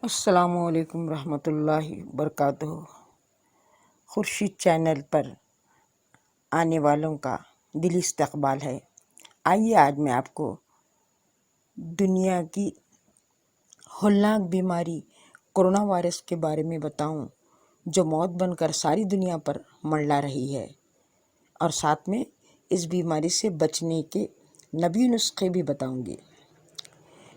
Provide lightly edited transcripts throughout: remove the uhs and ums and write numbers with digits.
السلام علیکم ورحمۃ اللہ وبرکاتہ۔ خورشید چینل پر آنے والوں کا دلی استقبال ہے۔ آئیے آج میں آپ کو دنیا کی ہولناک بیماری کرونا وائرس کے بارے میں بتاؤں، جو موت بن کر ساری دنیا پر منڈلا رہی ہے، اور ساتھ میں اس بیماری سے بچنے کے نبی نسخے بھی بتاؤں گی۔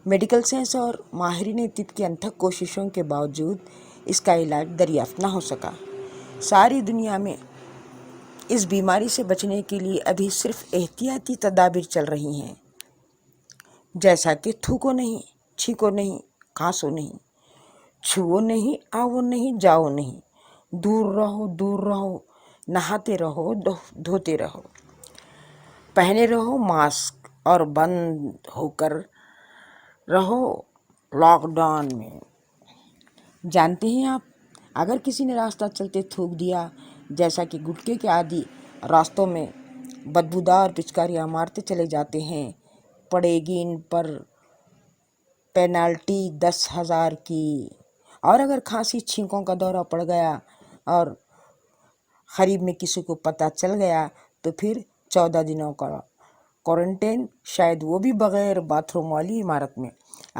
میڈیکل سائنس اور ماہرین طب کی انتھک کوششوں کے باوجود اس کا علاج دریافت نہ ہو سکا۔ ساری دنیا میں اس بیماری سے بچنے کے لیے ابھی صرف احتیاطی تدابیر چل رہی ہیں، جیسا کہ تھوکو نہیں، چھینکو نہیں، کھانسو نہیں، چھوؤ نہیں، آؤ نہیں، جاؤ نہیں، دور رہو، نہاتے رہو، دھوتے رہو، پہنے رہو ماسک، اور بند ہو کر رہو لاک ڈاؤن میں۔ جانتے ہیں آپ، اگر کسی نے راستہ چلتے تھوک دیا، جیسا کہ گٹکے کے عادی راستوں میں بدبودار پچکاریاں مارتے چلے جاتے ہیں، پڑے گی ان پر پینالٹی 10,000 کی۔ اور اگر کھانسی چھینکوں کا دورہ پڑ گیا اور قریب میں کسی کو پتہ چل گیا تو پھر 14 دنوں کا کوارنٹائن، شاید وہ بھی بغیر باتھ روم والی عمارت میں۔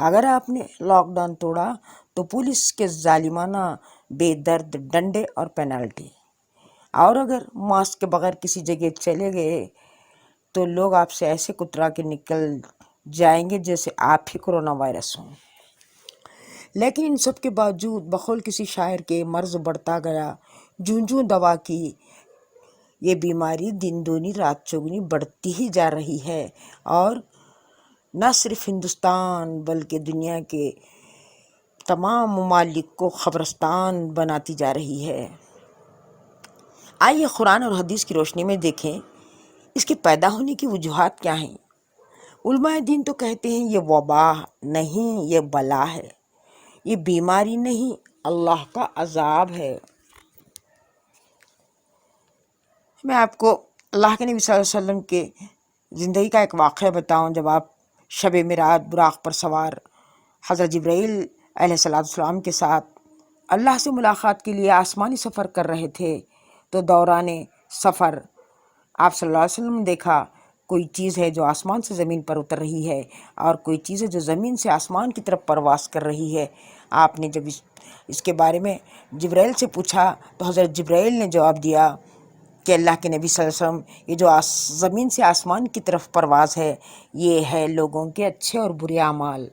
اگر آپ نے لاک ڈاؤن توڑا تو پولیس کے ظالمانہ بے درد ڈنڈے اور پینالٹی۔ اور اگر ماسک کے بغیر کسی جگہ چلے گئے تو لوگ آپ سے ایسے کترا کے نکل جائیں گے جیسے آپ ہی کرونا وائرس ہوں۔ لیکن ان سب کے باوجود بقول کسی شاعر کے مرض بڑھتا گیا، جوں دوا کی یہ بیماری دن دگنی رات چوگنی بڑھتی ہی جا رہی ہے، اور نہ صرف ہندوستان بلکہ دنیا کے تمام ممالک کو قبرستان بناتی جا رہی ہے۔ آئیے قرآن اور حدیث کی روشنی میں دیکھیں اس کے پیدا ہونے کی وجوہات کیا ہیں۔ علماء دین تو کہتے ہیں یہ وبا نہیں، یہ بلا ہے، یہ بیماری نہیں، اللہ کا عذاب ہے۔ میں آپ کو اللہ کے نبی صلی اللہ علیہ وسلم کے زندگی کا ایک واقعہ بتاؤں۔ جب آپ شب معراج براق پر سوار حضرت جبرائیل علیہ السلام کے ساتھ اللہ سے ملاقات کے لیے آسمانی سفر کر رہے تھے تو دوران سفر آپ صلی اللہ علیہ وسلم نے دیکھا کوئی چیز ہے جو آسمان سے زمین پر اتر رہی ہے، اور کوئی چیز ہے جو زمین سے آسمان کی طرف پرواز کر رہی ہے۔ آپ نے جب اس کے بارے میں جبرائیل سے پوچھا تو حضرت جبرائیل نے جواب دیا کہ اللہ کے نبی صلی اللہ علیہ وسلم، یہ جو زمین سے آسمان کی طرف پرواز ہے یہ ہے لوگوں کے اچھے اور برے اعمال،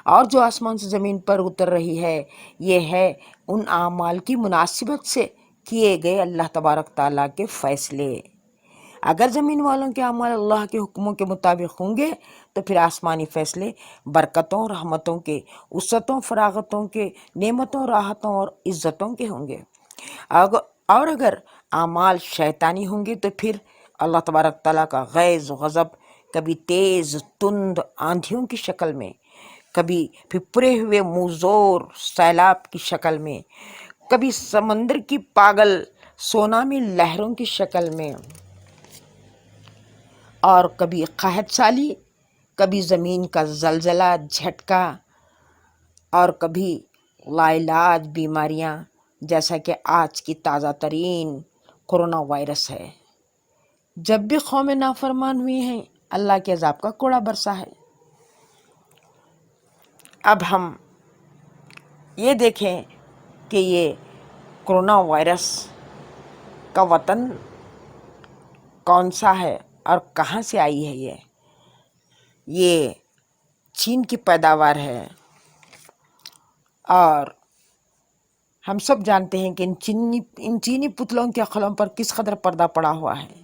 اور جو آسمان سے زمین پر اتر رہی ہے یہ ہے ان اعمال کی مناسبت سے کیے گئے اللہ تبارک تعالیٰ کے فیصلے۔ اگر زمین والوں کے اعمال اللہ کے حکموں کے مطابق ہوں گے تو پھر آسمانی فیصلے برکتوں، رحمتوں کے، وسعتوں، فراغتوں کے، نعمتوں، راحتوں اور عزتوں کے ہوں گے۔ اور اگر اعمال شیطانی ہوں گے تو پھر اللہ تبارک تعالیٰ کا غیظ و غضب کبھی تیز تند آندھیوں کی شکل میں، کبھی پھپھرے ہوئے منہ سیلاب کی شکل میں، کبھی سمندر کی پاگل سونامی لہروں کی شکل میں، اور کبھی قحط سالی، کبھی زمین کا زلزلہ جھٹکا، اور کبھی لاعلاج بیماریاں، جیسا کہ آج کی تازہ ترین کرونا وائرس ہے۔ جب بھی قوم نافرمان ہوئی ہیں اللہ کے عذاب کا کوڑا برسا ہے۔ اب ہم یہ دیکھیں کہ یہ کرونا وائرس کا وطن کون سا ہے اور کہاں سے آئی ہے۔ یہ چین کی پیداوار ہے، اور ہم سب جانتے ہیں کہ ان چینی پتلوں کے عقلوں پر کس قدر پردہ پڑا ہوا ہے۔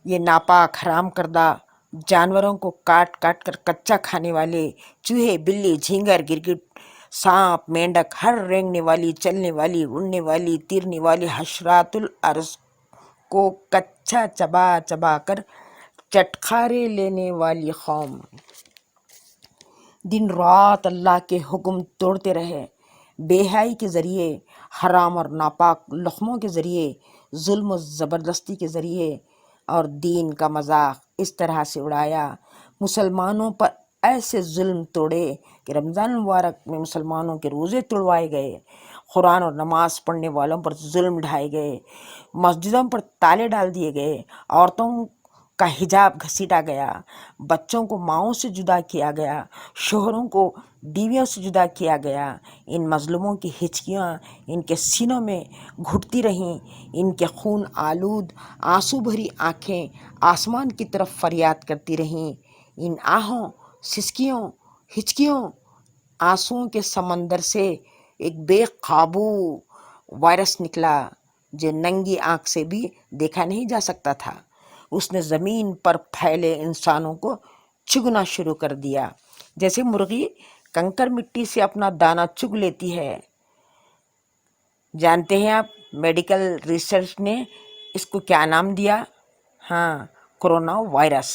یہ ناپاک حرام کردہ جانوروں کو کاٹ کاٹ کر کچا کھانے والے چوہے، بلی، جھینگر، گرگٹ، سانپ، مینڈک، ہر رینگنے والی، چلنے والی، اڑنے والی، تیرنے والی حشرات الارض کو کچا چبا چبا کر چٹخارے لینے والی قوم دن رات اللہ کے حکم توڑتے رہے، بے حیائی کے ذریعے، حرام اور ناپاک لقموں کے ذریعے، ظلم و زبردستی کے ذریعے، اور دین کا مذاق اس طرح سے اڑایا، مسلمانوں پر ایسے ظلم توڑے کہ رمضان المبارک میں مسلمانوں کے روزے توڑوائے گئے، قرآن اور نماز پڑھنے والوں پر ظلم ڈھائے گئے، مسجدوں پر تالے ڈال دیے گئے، عورتوں کا حجاب گھسیٹا گیا، بچوں کو ماؤں سے جدا کیا گیا، شوہروں کو بیویوں سے جدا کیا گیا۔ ان مظلوموں کی ہچکیاں ان کے سینوں میں گھٹتی رہیں، ان کے خون آلود آنسو بھری آنکھیں آسمان کی طرف فریاد کرتی رہیں۔ ان آہوں، سسکیوں، ہچکیوں، آنسوؤں کے سمندر سے ایک بے قابو وائرس نکلا جو ننگی آنکھ سے بھی دیکھا نہیں جا سکتا تھا۔ اس نے زمین پر پھیلے انسانوں کو چگنا شروع کر دیا، جیسے مرغی کنکر مٹی سے اپنا دانہ چگ لیتی ہے۔ جانتے ہیں آپ میڈیکل ریسرچ نے اس کو کیا نام دیا؟ ہاں، کرونا وائرس۔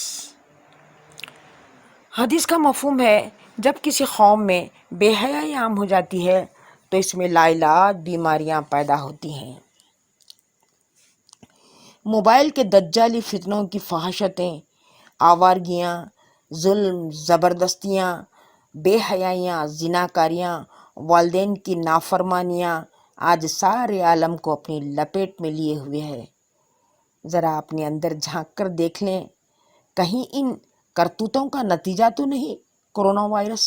حدیث کا مفہوم ہے جب کسی قوم میں بے حیائی عام ہو جاتی ہے تو اس میں لاعلاج بیماریاں پیدا ہوتی ہیں۔ موبائل کے دجالی فتنوں کی فحاشتیں، آوارگیاں، ظلم، زبردستیاں، بے حیائیاں، زناکاریاں، والدین کی نافرمانیاں آج سارے عالم کو اپنی لپیٹ میں لیے ہوئے ہے۔ ذرا اپنے اندر جھانک کر دیکھ لیں، کہیں ان کرتوتوں کا نتیجہ تو نہیں کرونا وائرس؟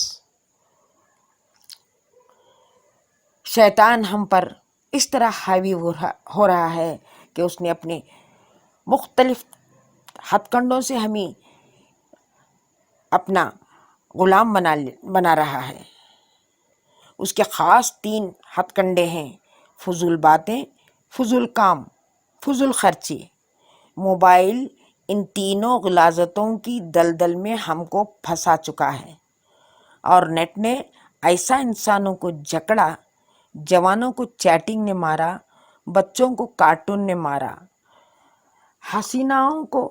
شیطان ہم پر اس طرح حاوی ہو رہا ہے کہ اس نے اپنے مختلف ہتھ کنڈوں سے ہمیں اپنا غلام بنا رہا ہے۔ اس کے خاص 3 ہتھ کنڈے ہیں: فضول باتیں، فضول کام، فضول خرچی۔ موبائل ان تینوں غلاظتوں کی دلدل میں ہم کو پھنسا چکا ہے، اور نیٹ نے ایسا انسانوں کو جکڑا، جوانوں کو چیٹنگ نے مارا، بچوں کو کارٹون نے مارا، حسیناؤں کو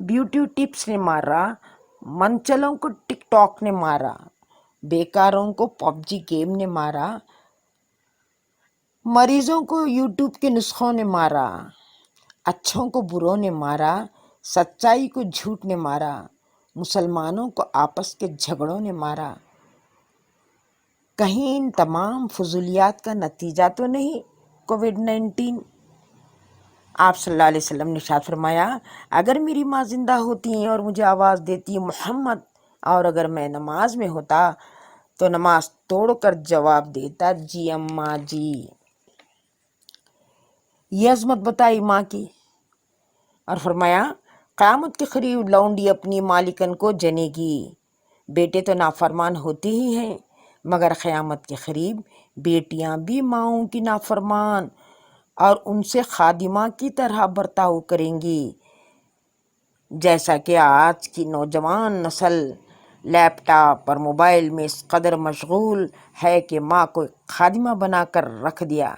بیوٹی ٹپس نے مارا، منچلوں کو ٹک ٹاک نے مارا، بیکاروں کو PUBG گیم نے مارا، مریضوں کو یوٹیوب کے نسخوں نے مارا، اچھوں کو بروں نے مارا، سچائی کو جھوٹ نے مارا، مسلمانوں کو آپس کے جھگڑوں نے مارا۔ کہیں ان تمام فضولیات کا نتیجہ تو نہیں کووڈ-19؟ آپ صلی اللہ علیہ وسلم نے ارشاد فرمایا، اگر میری ماں زندہ ہوتی اور مجھے آواز دیتی محمد، اور اگر میں نماز میں ہوتا تو نماز توڑ کر جواب دیتا، جی اماں جی۔ یہ عظمت بتائی ماں کی، اور فرمایا قیامت کے قریب لونڈی اپنی مالکن کو جنے گی۔ بیٹے تو نافرمان ہوتے ہی ہیں، مگر قیامت کے قریب بیٹیاں بھی ماؤں کی نافرمان اور ان سے خادمہ کی طرح برتاؤ کریں گی۔ جیسا کہ آج کی نوجوان نسل لیپ ٹاپ اور موبائل میں اس قدر مشغول ہے کہ ماں کو خادمہ بنا کر رکھ دیا۔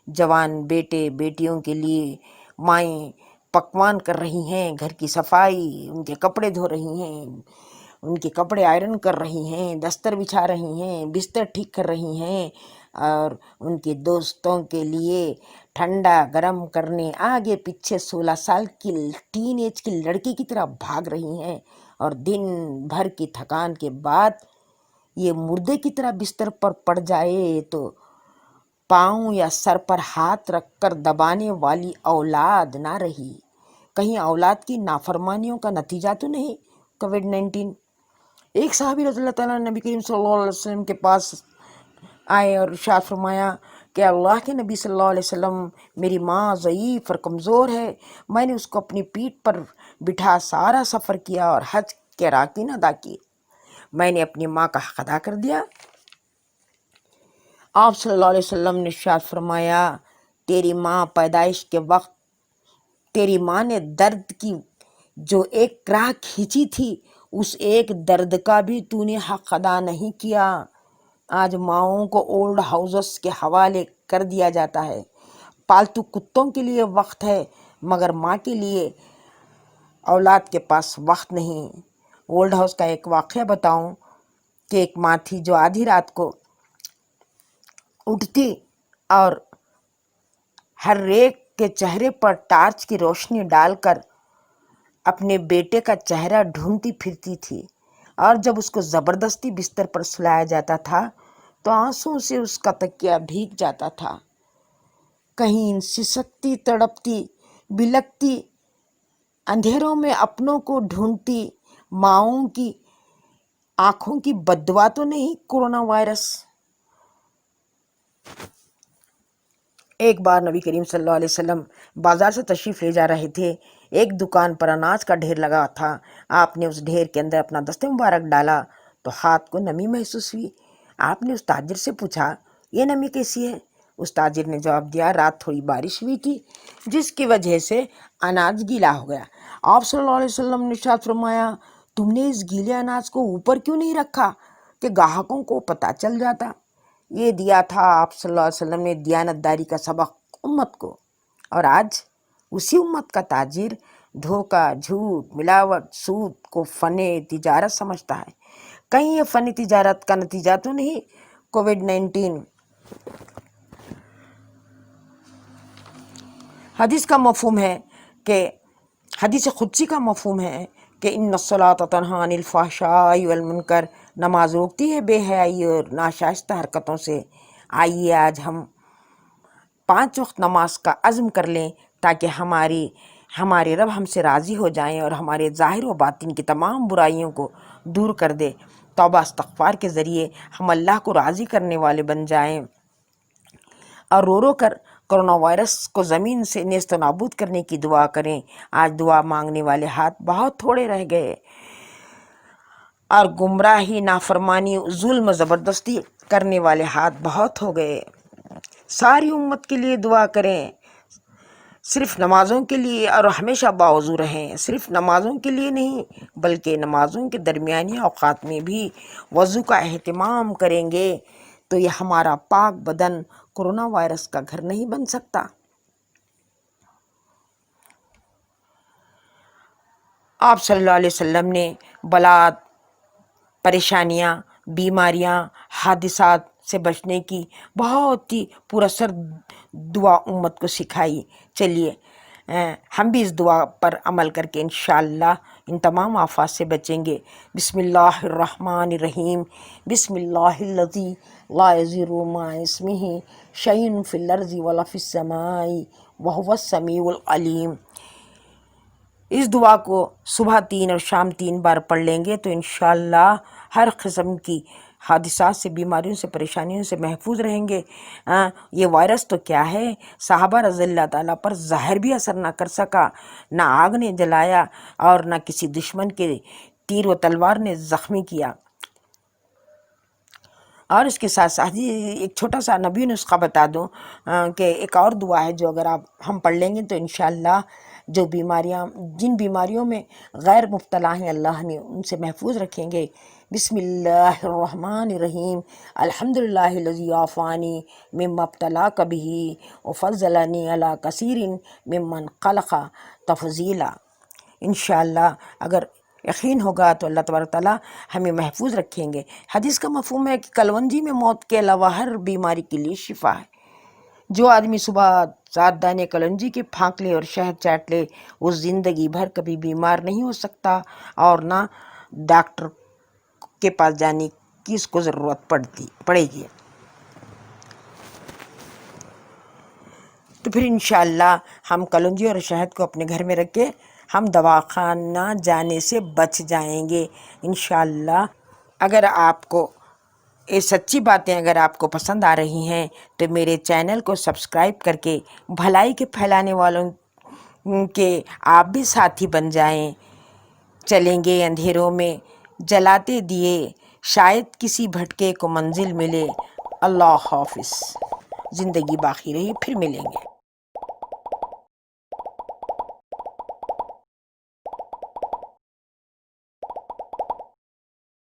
جوان بیٹے بیٹیوں کے لیے مائیں پکوان کر رہی ہیں، گھر کی صفائی، ان کے کپڑے دھو رہی ہیں، ان کے کپڑے آئرن کر رہی ہیں، دستر بچھا رہی ہیں، بستر ٹھیک کر رہی ہیں، اور ان کے دوستوں کے لیے ٹھنڈا گرم کرنے آگے پیچھے 16 سال کی ٹین ایج کی لڑکی کی طرح بھاگ رہی ہیں، اور دن بھر کی تھکان کے بعد یہ مردے کی طرح بستر پر پڑ جائے تو پاؤں یا سر پر ہاتھ رکھ کر دبانے والی اولاد نہ رہی۔ کہیں اولاد کی نافرمانیوں کا نتیجہ تو نہیں کووڈ-19؟ ایک صحابی رضی اللہ تعالیٰ نبی کریم صلی اللہ علیہ وسلم کے پاس آئے اور ارشاد فرمایا کہ اللہ کے نبی صلی اللہ علیہ وسلم، میری ماں ضعیف اور کمزور ہے، میں نے اس کو اپنی پیٹھ پر بٹھا سارا سفر کیا اور حج کے اراکین ادا کیے، میں نے اپنی ماں کا حق ادا کر دیا۔ آپ صلی اللہ علیہ وسلم نے ارشاد فرمایا، تیری ماں پیدائش کے وقت تیری ماں نے درد کی جو ایک راہ کھینچی تھی، اس ایک درد کا بھی تو نے حق ادا نہیں کیا۔ آج ماؤں کو اولڈ ہاؤسز کے حوالے کر دیا جاتا ہے۔ پالتو کتوں کے لیے وقت ہے، مگر ماں کے لیے اولاد کے پاس وقت نہیں۔ اولڈ ہاؤس کا ایک واقعہ بتاؤں کہ ایک ماں تھی جو آدھی رات کو اٹھتی اور ہر ایک کے چہرے پر ٹارچ کی روشنی ڈال کر اپنے بیٹے کا چہرہ ڈھونڈتی پھرتی تھی، اور جب اس کو زبردستی بستر پر سلایا جاتا تھا تو آنسوں سے اس کا تکیہ بھیگ جاتا تھا۔ کہیں سسکتی، تڑپتی، بلکتی، اندھیروں میں اپنوں کو ڈھونڈتی ماؤں کی آنکھوں کی بددعا تو نہیں کورونا وائرس؟ ایک بار نبی کریم صلی اللہ علیہ وسلم بازار سے تشریف لے جا رہے تھے۔ ایک دکان پر اناج کا ڈھیر لگا تھا۔ آپ نے اس ڈھیر کے اندر اپنا دست مبارک ڈالا تو ہاتھ کو نمی محسوس ہوئی۔ آپ نے اس تاجر سے پوچھا، یہ نمی کیسی ہے؟ اس تاجر نے جواب دیا، رات تھوڑی بارش ہوئی تھی جس کی وجہ سے اناج گیلا ہو گیا۔ آپ صلی اللہ علیہ وسلم نے ارشاد فرمایا، تم نے اس گیلے اناج کو اوپر کیوں نہیں رکھا کہ گاہکوں کو پتہ چل جاتا؟ یہ دیا تھا آپ صلی اللہ علیہ وسلم نے دیانت داری کا سبق امت کو، اور آج اسی امت کا تاجر دھوکہ، جھوٹ، ملاوٹ، سود کو فن تجارت سمجھتا ہے۔ کہیں یہ فن تجارت کا نتیجہ تو نہیں کووڈ-19؟ حدیث قدسی کا مفہوم ہے کہ ان الصلاۃ تنہی عن الفحشاء والمنکر، نماز روکتی ہے بے حیائی اور ناشائستہ حرکتوں سے۔ آئیے آج ہم 5 وقت نماز کا عزم کر لیں تاکہ ہمارے رب ہم سے راضی ہو جائیں اور ہمارے ظاہر و باطن کی تمام برائیوں کو دور کر دے۔ توبہ استغفار کے ذریعے ہم اللہ کو راضی کرنے والے بن جائیں اور رو رو کر کرونا وائرس کو زمین سے نیست و نابود کرنے کی دعا کریں۔ آج دعا مانگنے والے ہاتھ بہت تھوڑے رہ گئے اور گمراہی، نافرمانی، ظلم، زبردستی کرنے والے ہاتھ بہت ہو گئے۔ ساری امت کے لیے دعا کریں، صرف نمازوں کے لیے، اور ہمیشہ باوضو رہیں۔ صرف نمازوں کے لیے نہیں بلکہ نمازوں کے درمیانی اوقات میں بھی وضو کا اہتمام کریں گے تو یہ ہمارا پاک بدن کورونا وائرس کا گھر نہیں بن سکتا۔ آپ صلی اللہ علیہ وسلم نے بلات، پریشانیاں، بیماریاں، حادثات سے بچنے کی بہت ہی پر اثر دعا امت کو سکھائی۔ چلیے ہم بھی اس دعا پر عمل کر کے انشاءاللہ ان تمام آفات سے بچیں گے۔ بسم اللہ الرحمن الرحیم، بسم اللہ الذی لا یضر مع اسمہ شیء فی الارض ولا فی السماء وہو السمیع العلیم۔ اس دعا کو صبح 3 اور شام 3 بار پڑھ لیں گے تو انشاءاللہ ہر قسم کی حادثات سے، بیماریوں سے، پریشانیوں سے محفوظ رہیں گے۔ یہ وائرس تو کیا ہے، صحابہ رضی اللہ تعالیٰ پر زہر بھی اثر نہ کر سکا، نہ آگ نے جلایا اور نہ کسی دشمن کے تیر و تلوار نے زخمی کیا۔ اور اس کے ساتھ ساتھ ایک چھوٹا سا نبی نسخہ بتا دوں کہ ایک اور دعا ہے جو اگر ہم پڑھ لیں گے تو انشاءاللہ جن بیماریوں میں غیر مبتلا ہیں اللہ نے ان سے محفوظ رکھیں گے۔ بسم اللہ الرحمن الرحیم، الحمدللہ الذی عافانی مما ابتلاک بہ وفضلنی علی کثیر ممن خلق تفضیلا۔ انشاءاللہ اگر یقین ہوگا تو اللہ تبارک تعالیٰ ہمیں محفوظ رکھیں گے۔ حدیث کا مفہوم ہے کہ کلونجی میں موت کے علاوہ ہر بیماری کے لیے شفا ہے۔ جو آدمی صبح 7 دانے کلونجی کے پھانک لے اور شہد چاٹ لے وہ زندگی بھر کبھی بیمار نہیں ہو سکتا اور نہ ڈاکٹر کے پاس جانے کی اس کو ضرورت پڑے گی۔ تو پھر انشاءاللہ ہم کلونجی اور شہد کو اپنے گھر میں رکھ کے ہم دواخانہ جانے سے بچ جائیں گے انشاءاللہ۔ اگر آپ کو یہ سچی باتیں اگر آپ کو پسند آ رہی ہیں تو میرے چینل کو سبسکرائب کر کے بھلائی کے پھیلانے والوں کے آپ بھی ساتھی بن جائیں۔ چلیں گے اندھیروں میں جلاتے دیے، شاید کسی بھٹکے کو منزل ملے۔ اللہ حافظ، زندگی باقی رہی، پھر ملیں گے۔